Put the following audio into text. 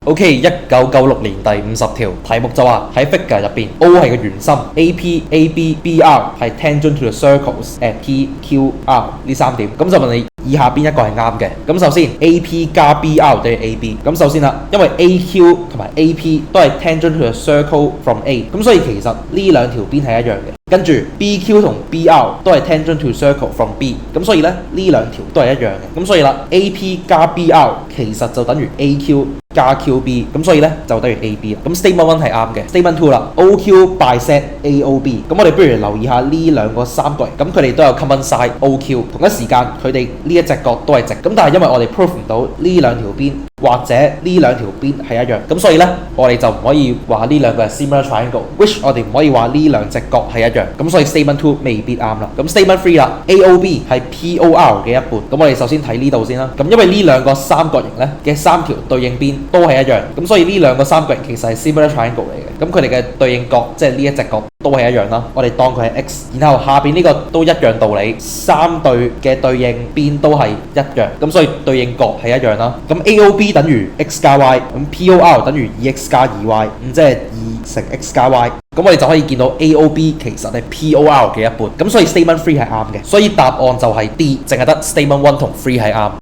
OK， 1996年第50條題目就話喺 figure 入邊 O 係個圓心 ，AP、AB、BR 係 tangent to the circles at P、Q、R 呢3點，咁就問你以下邊一個係啱嘅。咁首先 AP 加 BR 等於 AB， 咁首先啦，因為 AQ 同埋 AP 都係 tangent to the circle from A， 咁所以其實呢兩條邊係一樣嘅。跟住 BQ 同 BR 都係 tangent to circle from B， 咁所以咧呢兩條都係一樣嘅。咁所以啦 ，AP 加 BR 其實就等於 AQ 加 QB， 咁所以咧就等於 AB 啦。咁 Statement 1係啱嘅。Statement 2啦 ，OQ bisect AOB， 咁我哋不如留意下呢兩個三角形，咁佢哋都有 common side OQ， 同一時間佢哋呢一隻角都係直，咁但係因為我哋 prove 唔到呢兩條邊或者呢兩條邊係一樣，咁所以咧我哋就唔可以話呢兩個係 similar triangle，which 我哋唔可以話呢兩隻角係一樣，咁所以 Statement 2未必啱啦。咁 Statement 3啦 ，AOB 係 POR 嘅一半，咁我哋首先睇呢度先啦。咁因為呢兩個三角形咧嘅三條對應邊都係一樣，咁所以呢兩個三角形其實係 similar triangle 嚟嘅，咁佢哋嘅對應角即係呢一隻角都係一樣啦。我哋當佢係 x， 然後下邊呢個都一樣道理，三對嘅對應邊都係一樣，咁所以對應角係一樣啦。咁 AOB 等於 x 加 y， 咁 POR 等於 2x 加 2y， 咁即係2乘 x 加 y。咁我哋就可以見到 AOB 其實係 POR 嘅一半，咁所以 Statement 3係啱嘅，所以答案就係 D， 淨係得 Statement 1同3係啱。